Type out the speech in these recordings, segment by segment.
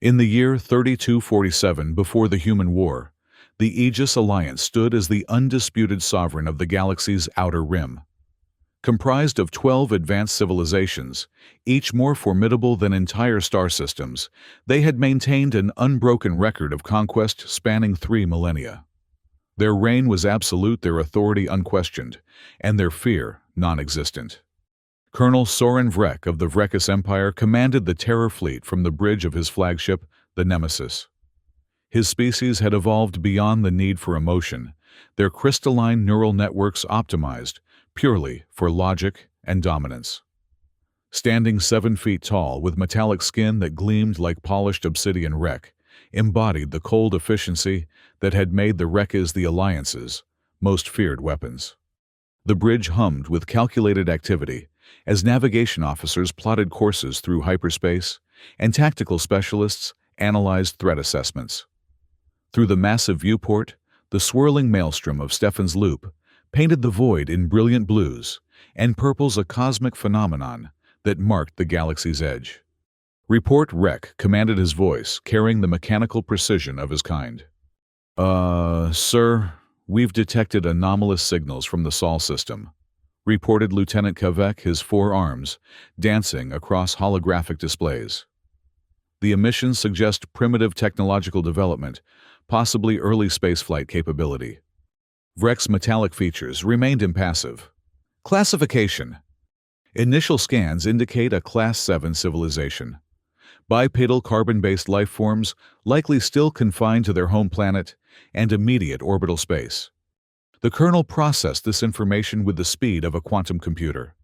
In the year 3247 before the Human War, the Aegis Alliance stood as the undisputed sovereign of the galaxy's outer rim. Comprised of 12 advanced civilizations, each more formidable than entire star systems, they had maintained an unbroken record of conquest spanning 3 millennia. Their reign was absolute, their authority unquestioned, and their fear non-existent. Colonel Soren Vrek of the Vrekus Empire commanded the Terror Fleet from the bridge of his flagship, the Nemesis. His species had evolved beyond the need for emotion, their crystalline neural networks optimized purely for logic and dominance. Standing 7 feet tall with metallic skin that gleamed like polished obsidian wreck, embodied the cold efficiency that had made the Vrekus the Alliance's most feared weapons. The bridge hummed with calculated activity as navigation officers plotted courses through hyperspace and tactical specialists analyzed threat assessments. Through the massive viewport, the swirling maelstrom of Stefan's Loop painted the void in brilliant blues and purples, a cosmic phenomenon that marked the galaxy's edge. Report Rek commanded, his voice carrying the mechanical precision of his kind. Sir, we've detected anomalous signals from the Sol system," reported Lieutenant Kavek, his 4 arms dancing across holographic displays. The emissions suggest primitive technological development, possibly early spaceflight capability. Vrek's metallic features remained impassive. Classification. Initial scans indicate a Class 7 civilization. Bipedal carbon-based life forms likely still confined to their home planet and immediate orbital space. The Colonel processed this information with the speed of a quantum computer.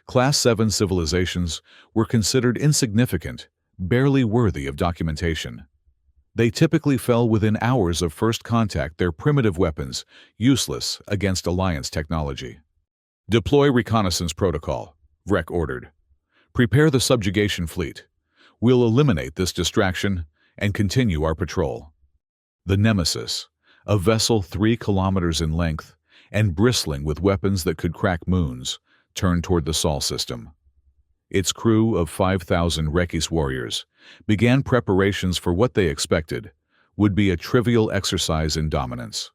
Class 7 civilizations were considered insignificant, barely worthy of documentation. They typically fell within hours of first contact, their primitive weapons useless against Alliance technology. "Deploy reconnaissance protocol," Vrek ordered. "Prepare the subjugation fleet. We'll eliminate this distraction and continue our patrol." The Nemesis, a vessel 3 kilometers in length and bristling with weapons that could crack moons, turned toward the Sol system. Its crew of 5,000 Vrekus warriors began preparations for what they expected would be a trivial exercise in dominance.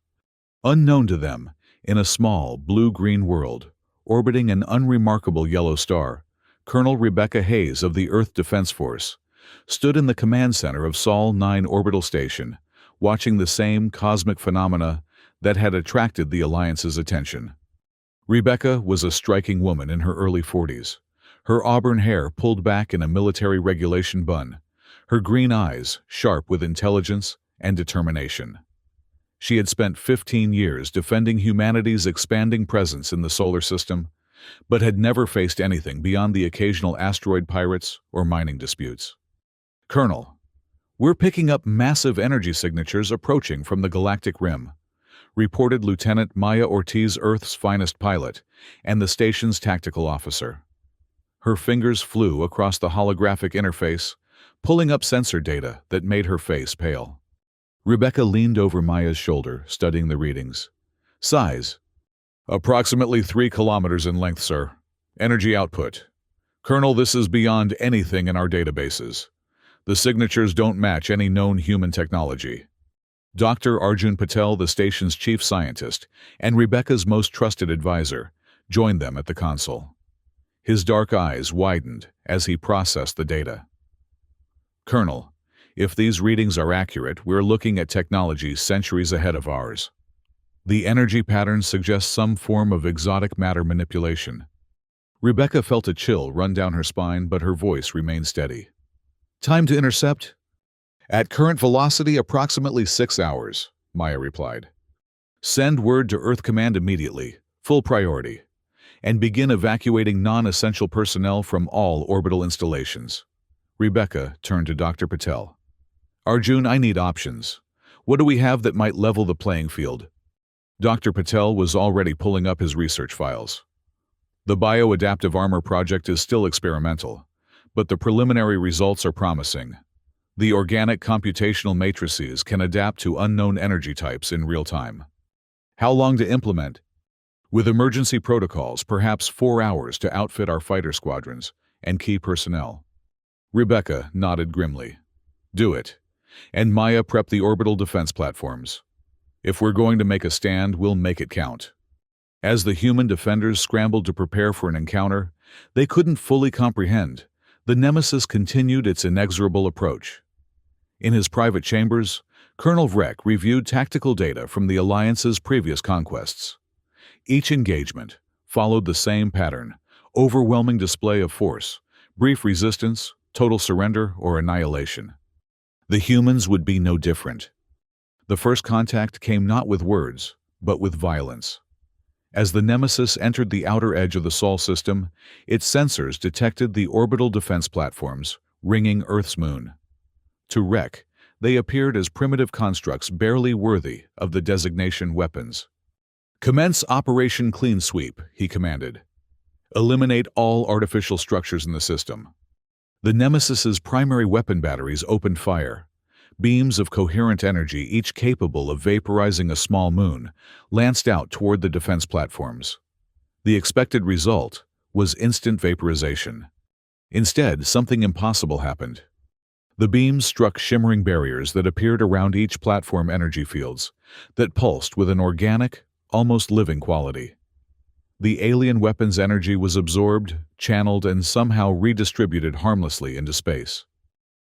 Unknown to them, in a small blue-green world, orbiting an unremarkable yellow star, Colonel Rebecca Hayes of the Earth Defense Force stood in the command center of Sol 9 orbital station, watching the same cosmic phenomena that had attracted the Alliance's attention. Rebecca was a striking woman in her early 40s. Her auburn hair pulled back in a military regulation bun, her green eyes sharp with intelligence and determination. She had spent 15 years defending humanity's expanding presence in the solar system, but had never faced anything beyond the occasional asteroid pirates or mining disputes. "Colonel, we're picking up massive energy signatures approaching from the galactic rim," reported Lieutenant Maya Ortiz, Earth's finest pilot and the station's tactical officer. Her fingers flew across the holographic interface, pulling up sensor data that made her face pale. Rebecca leaned over Maya's shoulder, studying the readings. "Size: approximately 3 kilometers in length, sir. Energy output: Colonel, this is beyond anything in our databases. The signatures don't match any known human technology." Dr. Arjun Patel, the station's chief scientist and Rebecca's most trusted advisor, joined them at the console. His dark eyes widened as he processed the data. "Colonel, if these readings are accurate, we're looking at technology centuries ahead of ours. The energy patterns suggest some form of exotic matter manipulation." Rebecca felt a chill run down her spine, but her voice remained steady. "Time to intercept?" "At current velocity, approximately 6 hours, Maya replied. "Send word to Earth Command immediately, full priority, and begin evacuating non-essential personnel from all orbital installations." Rebecca turned to Dr. Patel. "Arjun, I need options. What do we have that might level the playing field?" Dr. Patel was already pulling up his research files. "The bioadaptive armor project is still experimental, but the preliminary results are promising. The organic computational matrices can adapt to unknown energy types in real time." "How long to implement?" "With emergency protocols, perhaps 4 hours to outfit our fighter squadrons and key personnel." Rebecca nodded grimly. Do it. And Maya prepped the orbital defense platforms. If we're going to make a stand, we'll make it count. As the human defenders scrambled to prepare for an encounter, they couldn't fully comprehend. The Nemesis continued its inexorable approach. In his private chambers, Colonel Vrek reviewed tactical data from the Alliance's previous conquests. Each engagement followed the same pattern: overwhelming display of force, brief resistance, total surrender, or annihilation. The humans would be no different. The first contact came not with words, but with violence. As the Nemesis entered the outer edge of the Sol system, its sensors detected the orbital defense platforms ringing Earth's moon. To Vrek, they appeared as primitive constructs barely worthy of the designation weapons. "Commence Operation Clean Sweep," he commanded. "Eliminate all artificial structures in the system." The Nemesis's primary weapon batteries opened fire. Beams of coherent energy, each capable of vaporizing a small moon, lanced out toward the defense platforms. The expected result was instant vaporization. Instead, something impossible happened. The beams struck shimmering barriers that appeared around each platform, energy fields that pulsed with an organic, almost living quality. The alien weapon's energy was absorbed, channeled, and somehow redistributed harmlessly into space.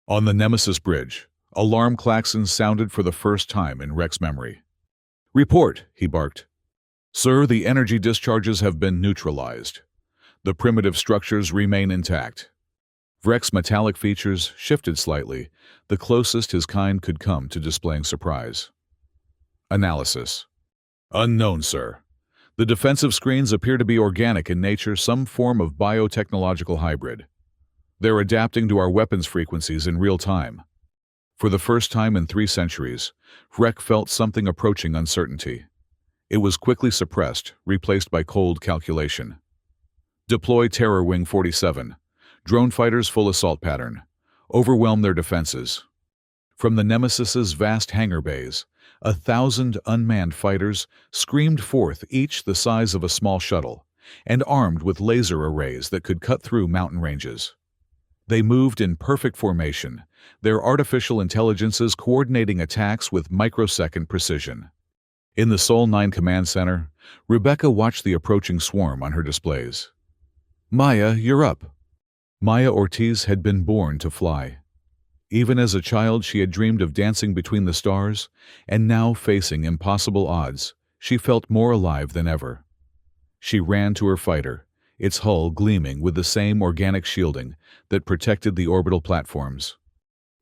On the Nemesis bridge, alarm klaxons sounded for the first time in Vrek's memory. "Report," he barked. "Sir, the energy discharges have been neutralized. The primitive structures remain intact." Vrek's metallic features shifted slightly, the closest his kind could come to displaying surprise. Analysis: "Unknown, sir. The defensive screens appear to be organic in nature, some form of biotechnological hybrid. They're adapting to our weapons frequencies in real time." For the first time in 3 centuries, Vrek felt something approaching uncertainty. It was quickly suppressed, replaced by cold calculation. "Deploy Terror Wing 47. Drone fighters full assault pattern. Overwhelm their defenses." From the Nemesis's vast hangar bays, 1,000 unmanned fighters screamed forth, each the size of a small shuttle, and armed with laser arrays that could cut through mountain ranges. They moved in perfect formation, their artificial intelligences coordinating attacks with microsecond precision. In the Sol 9 command center, Rebecca watched the approaching swarm on her displays. "Maya, you're up." Maya Ortiz had been born to fly. Even as a child, she had dreamed of dancing between the stars, and now, facing impossible odds, she felt more alive than ever. She ran to her fighter, its hull gleaming with the same organic shielding that protected the orbital platforms.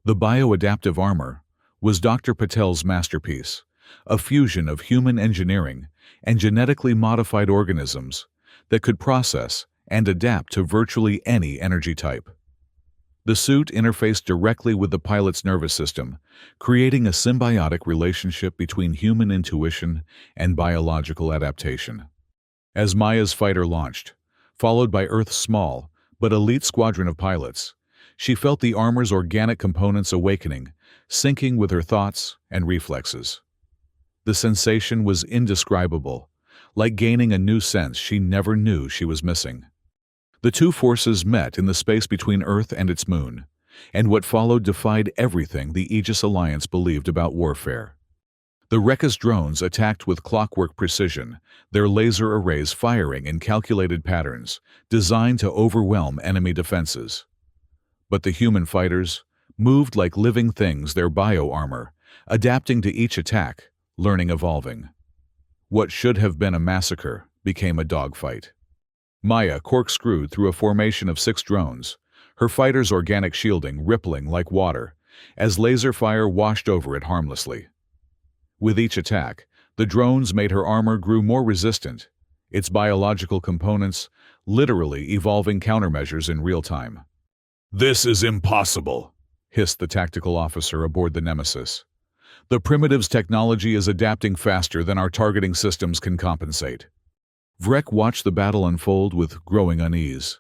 The bioadaptive armor was Dr. Patel's masterpiece, a fusion of human engineering and genetically modified organisms that could process and adapt to virtually any energy type. The suit interfaced directly with the pilot's nervous system, creating a symbiotic relationship between human intuition and biological adaptation. As Maya's fighter launched, followed by Earth's small but elite squadron of pilots, she felt the armor's organic components awakening, syncing with her thoughts and reflexes. The sensation was indescribable, like gaining a new sense she never knew she was missing. The two forces met in the space between Earth and its moon, and what followed defied everything the Aegis Alliance believed about warfare. The Rekka's drones attacked with clockwork precision, their laser arrays firing in calculated patterns, designed to overwhelm enemy defenses. But the human fighters moved like living things, their bio-armor, adapting to each attack, learning, evolving. What should have been a massacre became a dogfight. Maya corkscrewed through a formation of 6 drones, her fighter's organic shielding rippling like water, as laser fire washed over it harmlessly. With each attack, the drones made her armor grew more resistant, its biological components literally evolving countermeasures in real time. "This is impossible," hissed the tactical officer aboard the Nemesis. "The Primitive's technology is adapting faster than our targeting systems can compensate." Vrek watched the battle unfold with growing unease.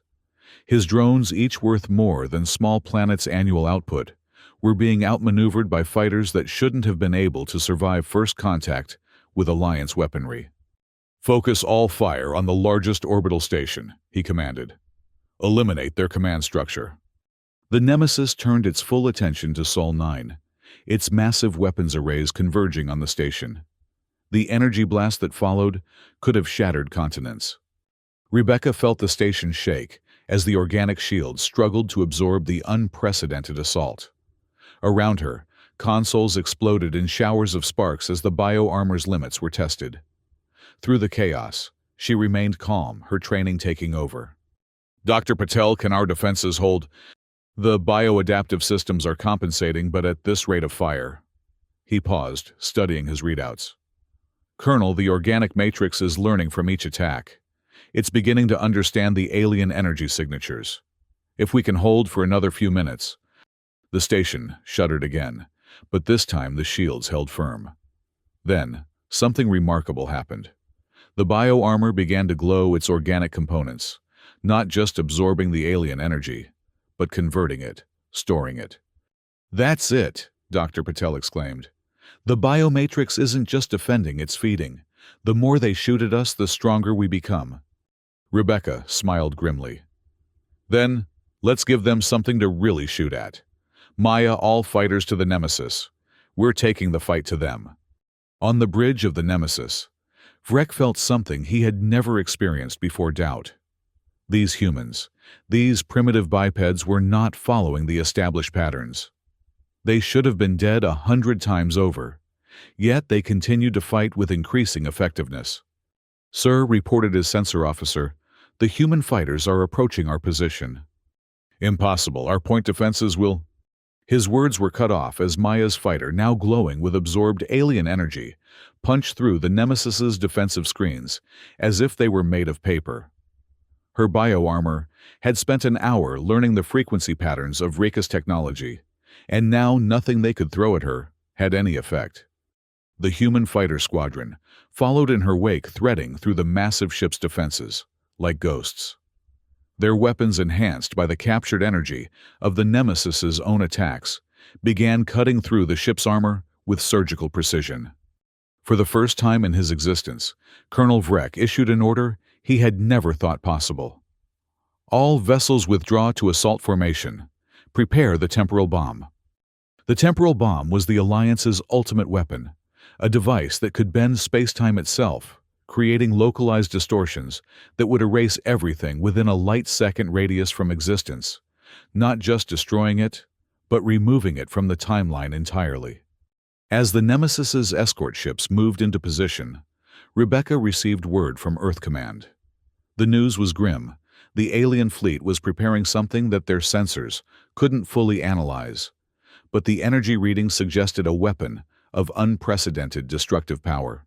His drones, each worth more than small planets' annual output, were being outmaneuvered by fighters that shouldn't have been able to survive first contact with Alliance weaponry. "Focus all fire on the largest orbital station," he commanded. "Eliminate their command structure." The Nemesis turned its full attention to Sol 9, its massive weapons arrays converging on the station. The energy blast that followed could have shattered continents. Rebecca felt the station shake as the organic shield struggled to absorb the unprecedented assault. Around her, consoles exploded in showers of sparks as the bio-armor's limits were tested. Through the chaos, she remained calm, her training taking over. "Dr. Patel, can our defenses hold? The bioadaptive systems are compensating, but at this rate of fire." He paused, studying his readouts. "Colonel, the organic matrix is learning from each attack. It's beginning to understand the alien energy signatures. If we can hold for another few minutes." The station shuddered again, but this time the shields held firm. Then, something remarkable happened. The bio-armor began to glow its organic components, not just absorbing the alien energy, but converting it, storing it. "That's it," Dr. Patel exclaimed. "The biomatrix isn't just defending, it's feeding. The more they shoot at us, the stronger we become." Rebecca smiled grimly. "Then, let's give them something to really shoot at. Maya, all fighters to the Nemesis. We're taking the fight to them." On the bridge of the Nemesis, Vrek felt something he had never experienced before: doubt. These humans, these primitive bipeds, were not following the established patterns. They should have been dead 100 times over, yet they continued to fight with increasing effectiveness. "Sir," reported his sensor officer, "the human fighters are approaching our position." "Impossible, our point defenses will—" His words were cut off as Maya's fighter, now glowing with absorbed alien energy, punched through the Nemesis's defensive screens as if they were made of paper. Her bio-armor had spent an hour learning the frequency patterns of Reka's technology, and now nothing they could throw at her had any effect. The human fighter squadron followed in her wake, threading through the massive ship's defenses, like ghosts. Their weapons, enhanced by the captured energy of the Nemesis's own attacks, began cutting through the ship's armor with surgical precision. For the first time in his existence, Colonel Vrek issued an order he had never thought possible. "All vessels withdraw to assault formation. Prepare the temporal bomb." The temporal bomb was the Alliance's ultimate weapon, a device that could bend space-time itself, creating localized distortions that would erase everything within a light-second radius from existence, not just destroying it, but removing it from the timeline entirely. As the Nemesis's escort ships moved into position, Rebecca received word from Earth Command. The news was grim. The alien fleet was preparing something that their sensors couldn't fully analyze, but the energy readings suggested a weapon of unprecedented destructive power.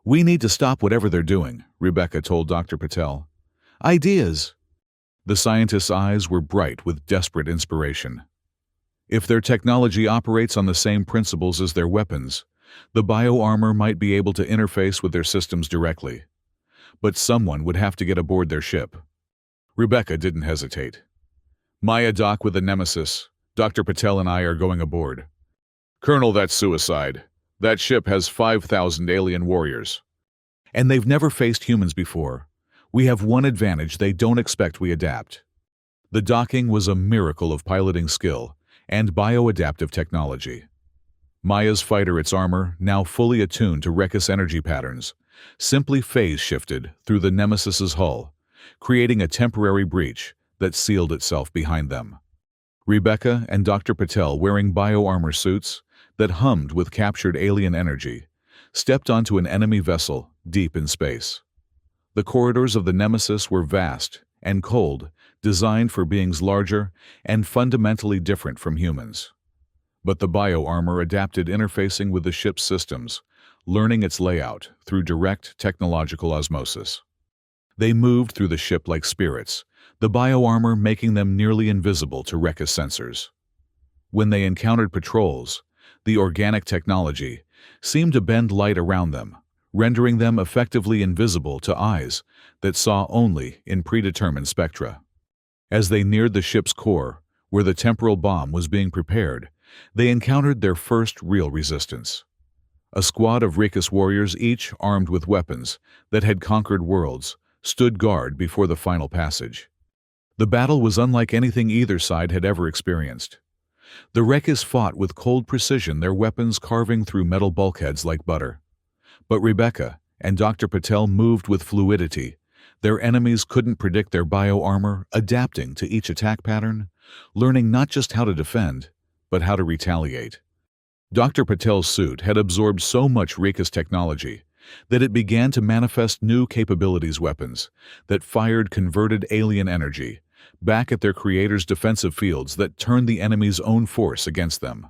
"We need to stop whatever they're doing," Rebecca told Dr. Patel. "Ideas!" The scientist's eyes were bright with desperate inspiration. If their technology operates on the same principles as their weapons, the bio-armor might be able to interface with their systems directly. But someone would have to get aboard their ship. Rebecca didn't hesitate. "Maya, dock with the Nemesis. Dr. Patel and I are going aboard." "Colonel, that's suicide. That ship has 5,000 alien warriors. And they've never faced humans before. We have one advantage: they don't expect we adapt." The docking was a miracle of piloting skill and bioadaptive technology. Maya's fighter, its armor, now fully attuned to Reka's energy patterns, simply phase-shifted through the Nemesis's hull, creating a temporary breach that sealed itself behind them. Rebecca and Dr. Patel, wearing bio-armor suits that hummed with captured alien energy, stepped onto an enemy vessel deep in space. The corridors of the Nemesis were vast and cold, designed for beings larger and fundamentally different from humans. But the bio-armor adapted, interfacing with the ship's systems, learning its layout through direct technological osmosis. They moved through the ship like spirits, the bio-armor making them nearly invisible to Reka's sensors. When they encountered patrols, the organic technology seemed to bend light around them, rendering them effectively invisible to eyes that saw only in predetermined spectra. As they neared the ship's core, where the temporal bomb was being prepared, they encountered their first real resistance. A squad of Reka's warriors, each armed with weapons that had conquered worlds, stood guard before the final passage. The battle was unlike anything either side had ever experienced. The Rekis fought with cold precision, their weapons carving through metal bulkheads like butter. But Rebecca and Dr. Patel moved with fluidity. Their enemies couldn't predict their bio-armor, adapting to each attack pattern, learning not just how to defend, but how to retaliate. Dr. Patel's suit had absorbed so much Rekis technology that it began to manifest new capabilities, weapons that fired converted alien energy back at their creator's defensive fields that turned the enemy's own force against them.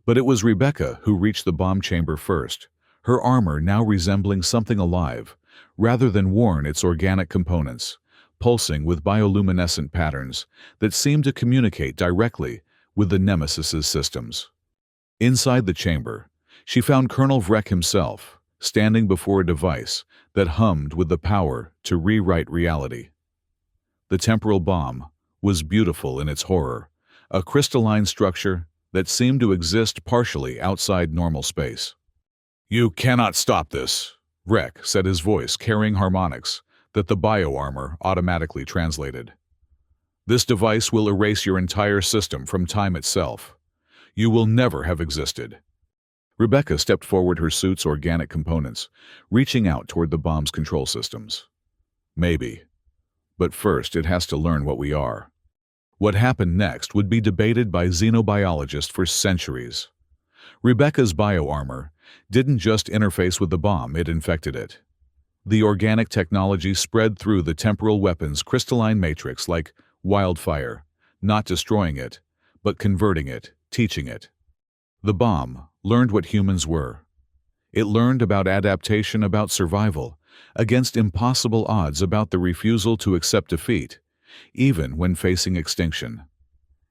But it was Rebecca who reached the bomb chamber first, her armor now resembling something alive, rather than worn its organic components, pulsing with bioluminescent patterns that seemed to communicate directly with the Nemesis's systems. Inside the chamber, she found Colonel Vrek himself, standing before a device that hummed with the power to rewrite reality. The temporal bomb was beautiful in its horror, a crystalline structure that seemed to exist partially outside normal space. "You cannot stop this," Vrek said, his voice carrying harmonics that the bio-armor automatically translated. "This device will erase your entire system from time itself. You will never have existed." Rebecca stepped forward, her suit's organic components reaching out toward the bomb's control systems. "Maybe. But first it has to learn what we are." What happened next would be debated by xenobiologists for centuries. Rebecca's bio-armor didn't just interface with the bomb, it infected it. The organic technology spread through the temporal weapon's crystalline matrix like wildfire, not destroying it, but converting it, teaching it. The bomb learned what humans were. It learned about adaptation, about survival, against impossible odds, about the refusal to accept defeat, even when facing extinction.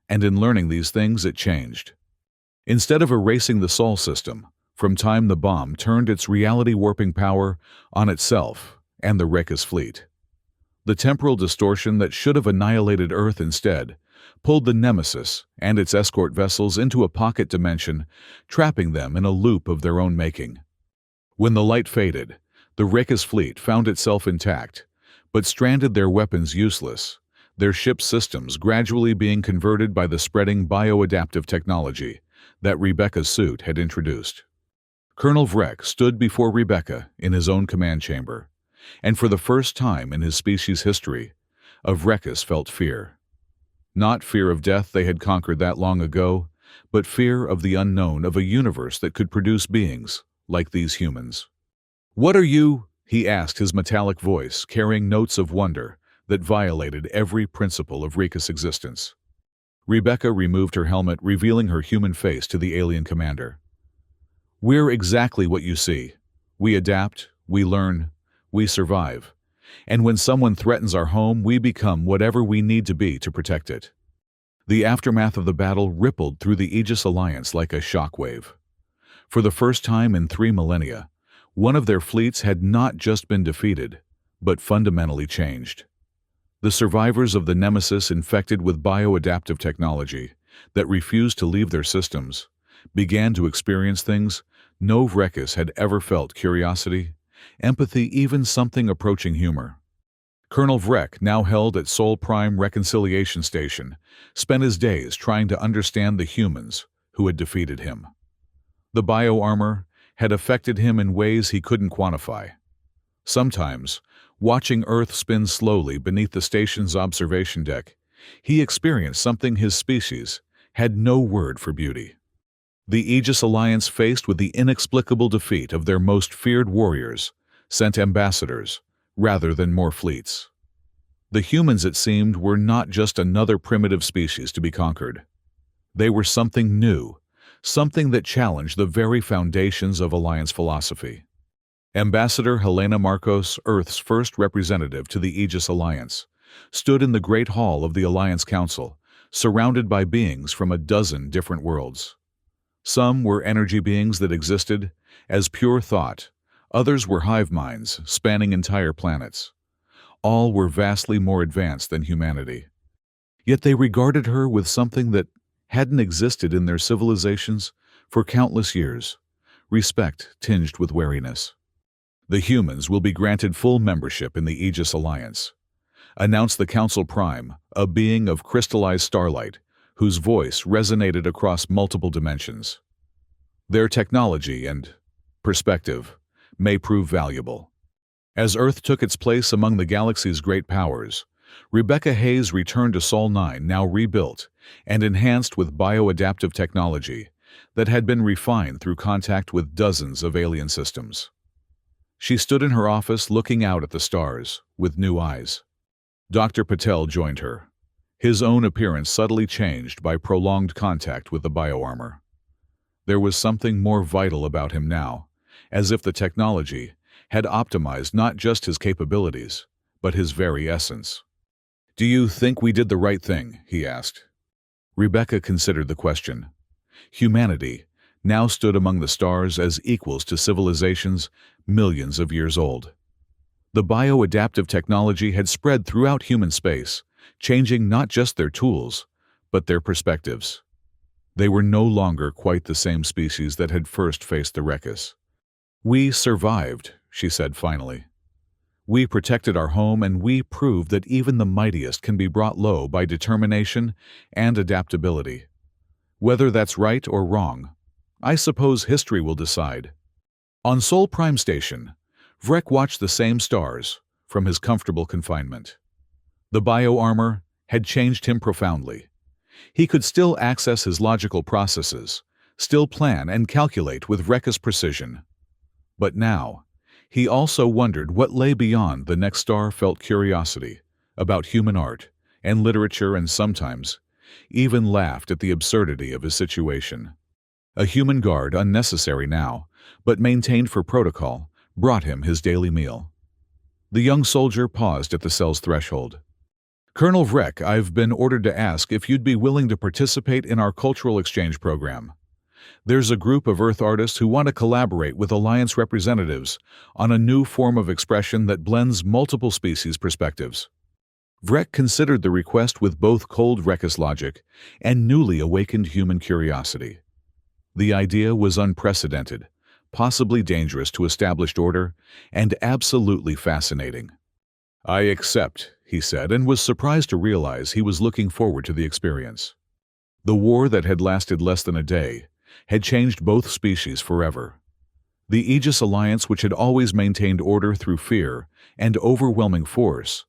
And in learning these things, it changed. Instead of erasing the Sol system, from time the bomb turned its reality-warping power on itself and the Rekis fleet. The temporal distortion that should have annihilated Earth instead pulled the Nemesis and its escort vessels into a pocket dimension, trapping them in a loop of their own making. When the light faded, the Rekis fleet found itself intact, but stranded, their weapons useless, their ship's systems gradually being converted by the spreading bioadaptive technology that Rebecca's suit had introduced. Colonel Vrek stood before Rebecca in his own command chamber, and for the first time in his species' history, of Rekis felt fear. Not fear of death, they had conquered that long ago, but fear of the unknown, of a universe that could produce beings like these humans. "What are you?" he asked, his metallic voice carrying notes of wonder that violated every principle of Rekis existence. Rebecca removed her helmet, revealing her human face to the alien commander. "We're exactly what you see. We adapt, we learn, we survive. And when someone threatens our home, we become whatever we need to be to protect it." The aftermath of the battle rippled through the Aegis Alliance like a shockwave. For the first time in 3 millennia, one of their fleets had not just been defeated, but fundamentally changed. The survivors of the Nemesis, infected with bioadaptive technology that refused to leave their systems, began to experience things no Rekis had ever felt: curiosity, empathy, even something approaching humor. Colonel Vrek, now held at Sol Prime Reconciliation Station, spent his days trying to understand the humans who had defeated him. The bio-armor had affected him in ways he couldn't quantify. Sometimes, watching Earth spin slowly beneath the station's observation deck, he experienced something his species had no word for: beauty. The Aegis Alliance, faced with the inexplicable defeat of their most feared warriors, sent ambassadors rather than more fleets. The humans, it seemed, were not just another primitive species to be conquered. They were something new, something that challenged the very foundations of Alliance philosophy. Ambassador Helena Marcos, Earth's first representative to the Aegis Alliance, stood in the Great Hall of the Alliance Council, surrounded by beings from a dozen different worlds. Some were energy beings that existed as pure thought, others were hive minds spanning entire planets. All were vastly more advanced than humanity. Yet they regarded her with something that hadn't existed in their civilizations for countless years: respect tinged with wariness. The humans will be granted full membership in the Aegis Alliance. announced the Council Prime, a being of crystallized starlight, whose voice resonated across multiple dimensions. Their technology and perspective may prove valuable. As Earth took its place among the galaxy's great powers, Rebecca Hayes returned to Sol 9, now rebuilt and enhanced with bioadaptive technology that had been refined through contact with dozens of alien systems. She stood in her office looking out at the stars with new eyes. Dr. Patel joined her, his own appearance subtly changed by prolonged contact with the bioarmor. There was something more vital about him now, as if the technology had optimized not just his capabilities, but his very essence. "Do you think we did the right thing?" he asked. Rebecca considered the question. Humanity now stood among the stars as equals to civilizations millions of years old. The bioadaptive technology had spread throughout human space, changing not just their tools, but their perspectives. They were no longer quite the same species that had first faced the ruckus. "We survived," she said finally. "We protected our home, and we proved that even the mightiest can be brought low by determination and adaptability. Whether that's right or wrong, I suppose history will decide." On Sol Prime Station, Vrek watched the same stars from his comfortable confinement. The bioarmor had changed him profoundly. He could still access his logical processes, still plan and calculate with reckless precision. But now, he also wondered what lay beyond the next star, felt curiosity about human art and literature, and sometimes even laughed at the absurdity of his situation. A human guard, unnecessary now, but maintained for protocol, brought him his daily meal. The young soldier paused at the cell's threshold. "Colonel Vrek, I've been ordered to ask if you'd be willing to participate in our cultural exchange program. There's a group of Earth artists who want to collaborate with Alliance representatives on a new form of expression that blends multiple species' perspectives." Vrek considered the request with both cold reckless logic and newly awakened human curiosity. The idea was unprecedented, possibly dangerous to established order, and absolutely fascinating. "I accept," he said, and was surprised to realize he was looking forward to the experience. The war that had lasted less than a day had changed both species forever. The Aegis Alliance, which had always maintained order through fear and overwhelming force,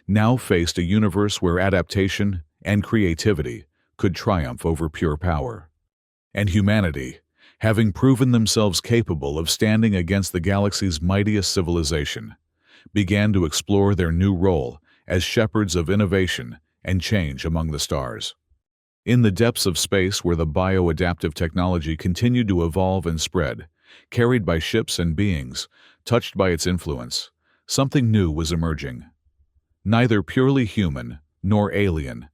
now faced a universe where adaptation and creativity could triumph over pure power. And humanity, having proven themselves capable of standing against the galaxy's mightiest civilization, began to explore their new role as shepherds of innovation and change among the stars. In the depths of space, where the bioadaptive technology continued to evolve and spread, carried by ships and beings touched by its influence, something new was emerging. Neither purely human nor alien,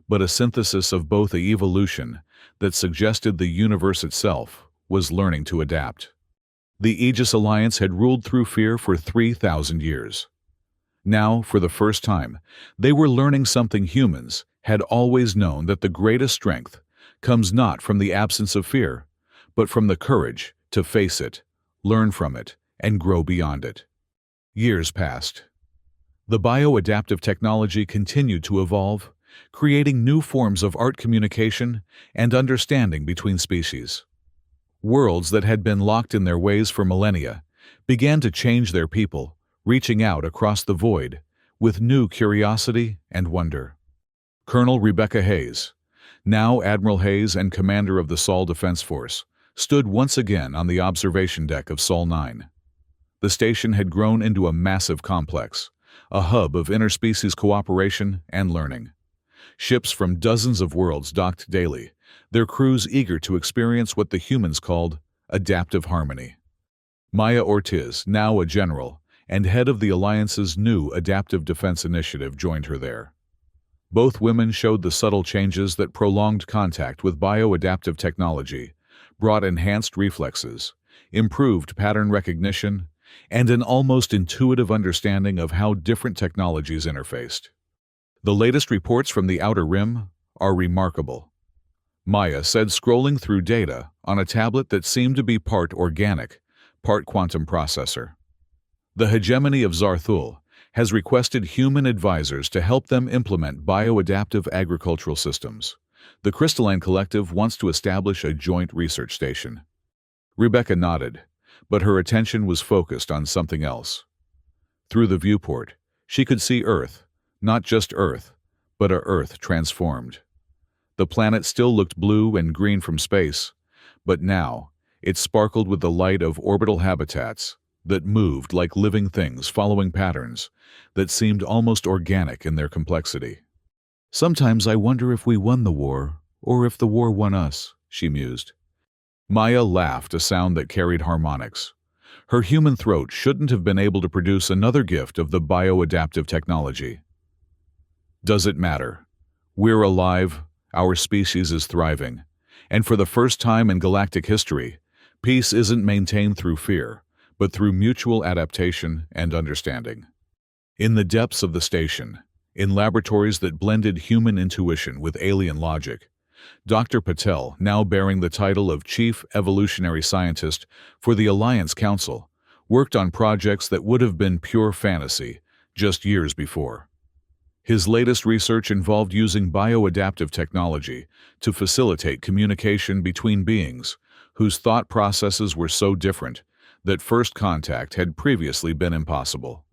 but a synthesis of both, a evolution that suggested the universe itself was learning to adapt. The Aegis Alliance had ruled through fear for 3,000 years. Now, for the first time, they were learning something humans had always known, that the greatest strength comes not from the absence of fear, but from the courage to face it, learn from it, and grow beyond it. Years passed. The bioadaptive technology continued to evolve, creating new forms of art, communication, and understanding between species. Worlds that had been locked in their ways for millennia began to change their people, reaching out across the void with new curiosity and wonder. Colonel Rebecca Hayes, now Admiral Hayes and commander of the Sol Defense Force, stood once again on the observation deck of Sol 9. The station had grown into a massive complex, a hub of interspecies cooperation and learning. Ships from dozens of worlds docked daily, their crews eager to experience what the humans called adaptive harmony. Maya Ortiz, now a general and head of the Alliance's new Adaptive Defense Initiative, joined her there. Both women showed the subtle changes that prolonged contact with bioadaptive technology brought: enhanced reflexes, improved pattern recognition, and an almost intuitive understanding of how different technologies interfaced. "The latest reports from the Outer Rim are remarkable," Maya said, scrolling through data on a tablet that seemed to be part organic, part quantum processor. "The hegemony of Zarthul has requested human advisors to help them implement bioadaptive agricultural systems. The Crystalline Collective wants to establish a joint research station. Rebecca nodded, but her attention was focused on something else. Through the viewport, she could see Earth, not just Earth, but a Earth transformed. The planet still looked blue and green from space, but now it sparkled with the light of orbital habitats that moved like living things following patterns that seemed almost organic in their complexity. "Sometimes I wonder if we won the war, or if the war won us," she mused. Maya laughed, a sound that carried harmonics. Her human throat shouldn't have been able to produce another gift of the bioadaptive technology. "Does it matter? We're alive, our species is thriving, and for the first time in galactic history, peace isn't maintained through fear, but through mutual adaptation and understanding." In the depths of the station, in laboratories that blended human intuition with alien logic, Dr. Patel, now bearing the title of Chief Evolutionary Scientist for the Alliance Council, worked on projects that would have been pure fantasy just years before. His latest research involved using bioadaptive technology to facilitate communication between beings whose thought processes were so different that first contact had previously been impossible.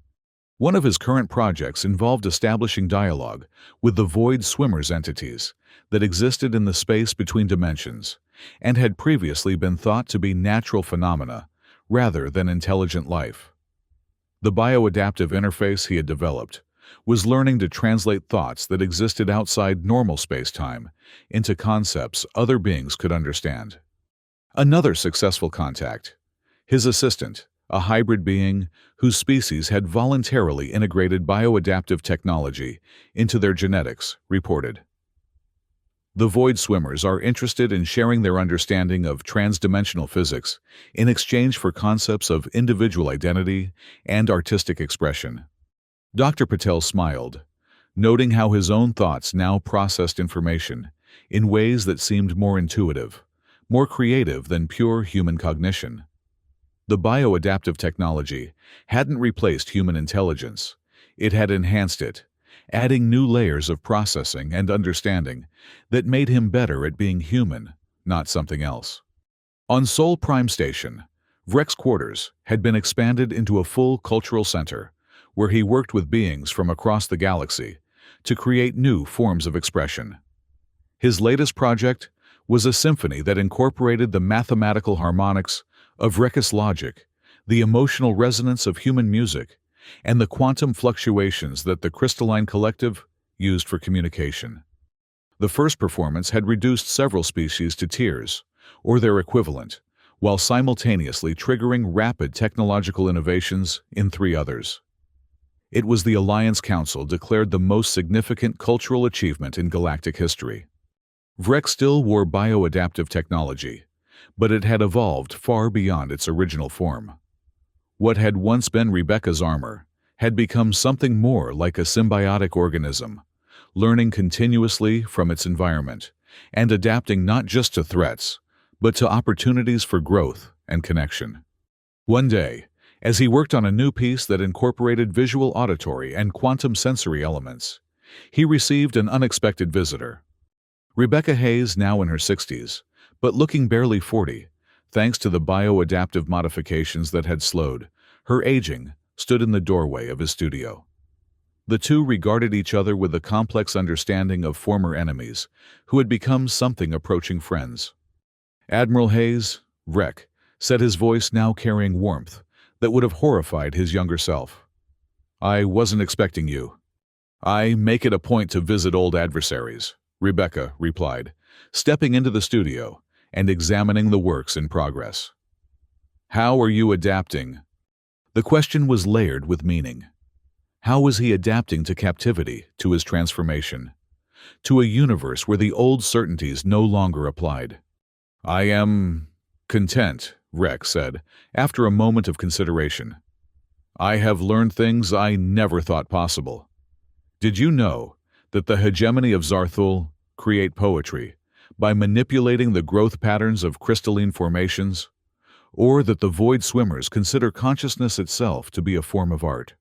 One of his current projects involved establishing dialogue with the void swimmers entities that existed in the space between dimensions and had previously been thought to be natural phenomena rather than intelligent life. The bioadaptive interface he had developed was learning to translate thoughts that existed outside normal space-time into concepts other beings could understand. Another successful contact, his assistant, a hybrid being whose species had voluntarily integrated bioadaptive technology into their genetics, reported. The void swimmers are interested in sharing their understanding of transdimensional physics in exchange for concepts of individual identity and artistic expression. Dr. Patel smiled, noting how his own thoughts now processed information in ways that seemed more intuitive, more creative than pure human cognition. The bioadaptive technology hadn't replaced human intelligence. It had enhanced it, adding new layers of processing and understanding that made him better at being human, not something else. On Sol Prime Station, Vrek's quarters had been expanded into a full cultural center, where he worked with beings from across the galaxy to create new forms of expression. His latest project was a symphony that incorporated the mathematical harmonics of Vrek's logic, the emotional resonance of human music, and the quantum fluctuations that the Crystalline Collective used for communication. The first performance had reduced several species to tears, or their equivalent, while simultaneously triggering rapid technological innovations in 3 others. It was the Alliance Council declared the most significant cultural achievement in galactic history. Vrek still wore bioadaptive technology, but it had evolved far beyond its original form. What had once been Rebecca's armor had become something more like a symbiotic organism, learning continuously from its environment and adapting not just to threats, but to opportunities for growth and connection. One day, as he worked on a new piece that incorporated visual, auditory, and quantum sensory elements, he received an unexpected visitor. Rebecca Hayes, now in her 60s, but looking barely 40, thanks to the bioadaptive modifications that had slowed her aging, stood in the doorway of his studio. The two regarded each other with a complex understanding of former enemies who had become something approaching friends. "Admiral Hayes," Vrek said, his voice now carrying warmth that would have horrified his younger self. "I wasn't expecting you." "I make it a point to visit old adversaries," Rebecca replied, stepping into the studio and examining the works in progress. "How are you adapting?" The question was layered with meaning. How was he adapting to captivity, to his transformation, to a universe where the old certainties no longer applied? "I am content," Vrek said, after a moment of consideration. "I have learned things I never thought possible. Did you know that the hegemony of Zarthul create poetry by manipulating the growth patterns of crystalline formations, or that the void swimmers consider consciousness itself to be a form of art?"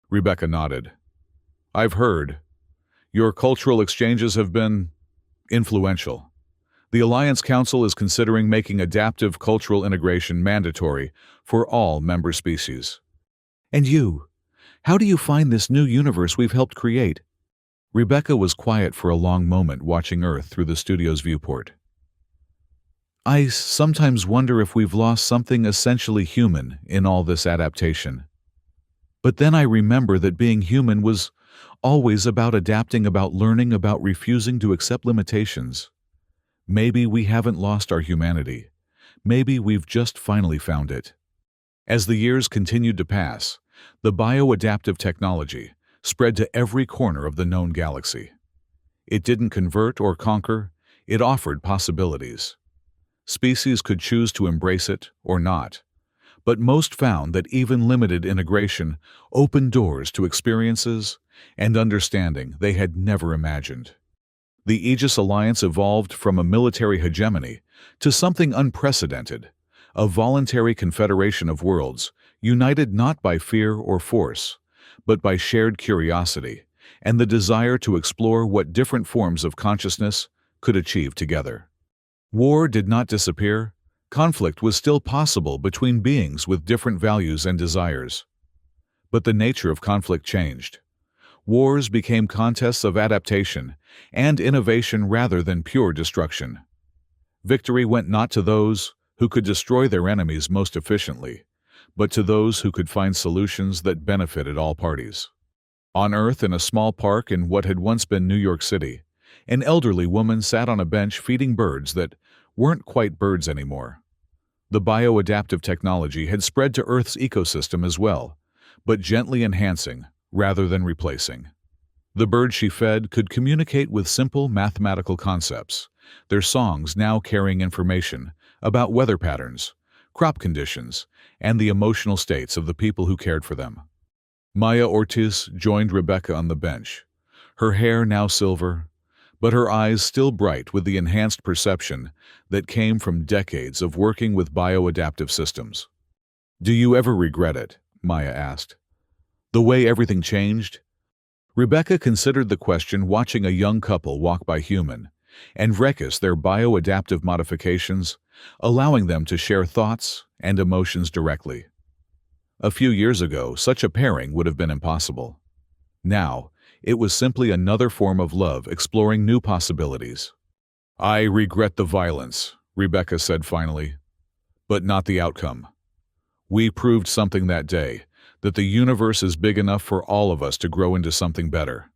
Rebecca nodded. I've heard. Your cultural exchanges have been influential. The Alliance Council is considering making adaptive cultural integration mandatory for all member species. And you? How do you find this new universe we've helped create? Rebecca was quiet for a long moment, watching Earth through the studio's viewport. I sometimes wonder if we've lost something essentially human in all this adaptation. But then I remember that being human was always about adapting, about learning, about refusing to accept limitations. Maybe we haven't lost our humanity. Maybe we've just finally found it. As the years continued to pass, the bioadaptive technology spread to every corner of the known galaxy. It didn't convert or conquer, it offered possibilities. Species could choose to embrace it or not, but most found that even limited integration opened doors to experiences and understanding they had never imagined. The Aegis Alliance evolved from a military hegemony to something unprecedented, a voluntary confederation of worlds united not by fear or force, but by shared curiosity and the desire to explore what different forms of consciousness could achieve together. War did not disappear. Conflict was still possible between beings with different values and desires. But the nature of conflict changed. Wars became contests of adaptation and innovation rather than pure destruction. Victory went not to those who could destroy their enemies most efficiently, but to those who could find solutions that benefited all parties. On Earth, in a small park in what had once been New York City, an elderly woman sat on a bench feeding birds that weren't quite birds anymore. The bioadaptive technology had spread to Earth's ecosystem as well, but gently enhancing rather than replacing. The birds she fed could communicate with simple mathematical concepts, their songs now carrying information about weather patterns, crop conditions, and the emotional states of the people who cared for them. Maya Ortiz joined Rebecca on the bench, her hair now silver, but her eyes still bright with the enhanced perception that came from decades of working with bioadaptive systems. "Do you ever regret it?" Maya asked. "The way everything changed?" Rebecca considered the question, watching a young couple walk by Human and Rekis, their bioadaptive modifications, allowing them to share thoughts and emotions directly. A few years ago, such a pairing would have been impossible. Now, it was simply another form of love exploring new possibilities. "I regret the violence," Rebecca said finally, "but not the outcome. We proved something that day, that the universe is big enough for all of us to grow into something better."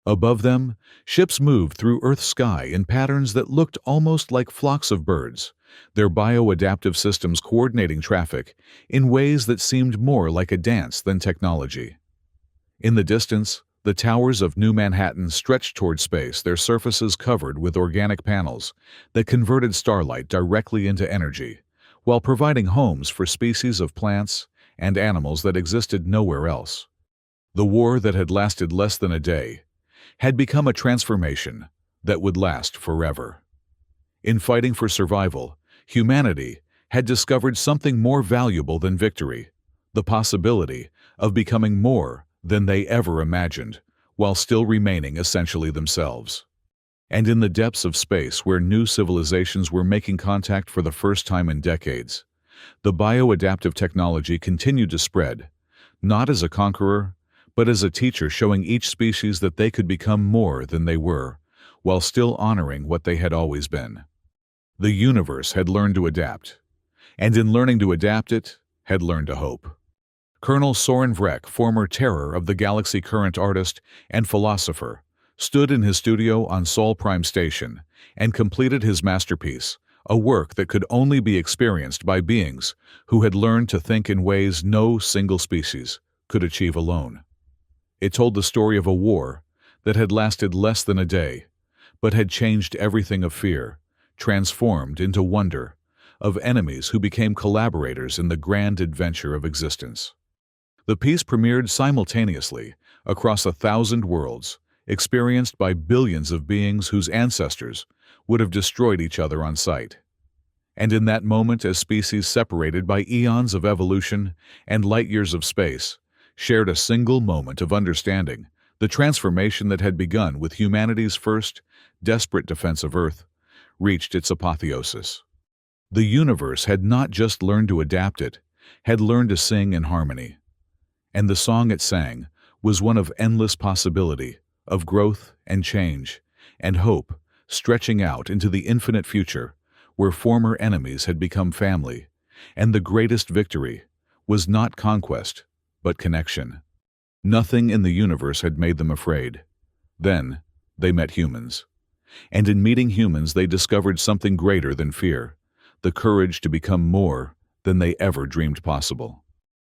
Above them, ships moved through Earth's sky in patterns that looked almost like flocks of birds, their bioadaptive systems coordinating traffic in ways that seemed more like a dance than technology. In the distance, the towers of New Manhattan stretched toward space, their surfaces covered with organic panels that converted starlight directly into energy, while providing homes for species of plants and animals that existed nowhere else. The war that had lasted less than a day had become a transformation that would last forever. In fighting for survival, humanity had discovered something more valuable than victory, the possibility of becoming more than they ever imagined, while still remaining essentially themselves. And in the depths of space, where new civilizations were making contact for the first time in decades, the bioadaptive technology continued to spread, not as a conqueror, but as a teacher, showing each species that they could become more than they were, while still honoring what they had always been. The universe had learned to adapt, and in learning to adapt it, had learned to hope. Colonel Soren Vrek, former terror of the galaxy, current artist and philosopher, stood in his studio on Sol Prime Station and completed his masterpiece, a work that could only be experienced by beings who had learned to think in ways no single species could achieve alone. It told the story of a war that had lasted less than a day, but had changed everything, of fear, transformed into wonder, of enemies who became collaborators in the grand adventure of existence. The piece premiered simultaneously across 1,000 worlds, experienced by billions of beings whose ancestors would have destroyed each other on sight. And in that moment, as species separated by eons of evolution and light years of space, shared a single moment of understanding. The transformation that had begun with humanity's first, desperate defense of Earth reached its apotheosis. The universe had not just learned to adapt it, had learned to sing in harmony. And the song it sang was one of endless possibility, of growth and change, and hope, stretching out into the infinite future, where former enemies had become family, and the greatest victory was not conquest, but connection. Nothing in the universe had made them afraid. Then, they met humans. And in meeting humans, they discovered something greater than fear, the courage to become more than they ever dreamed possible.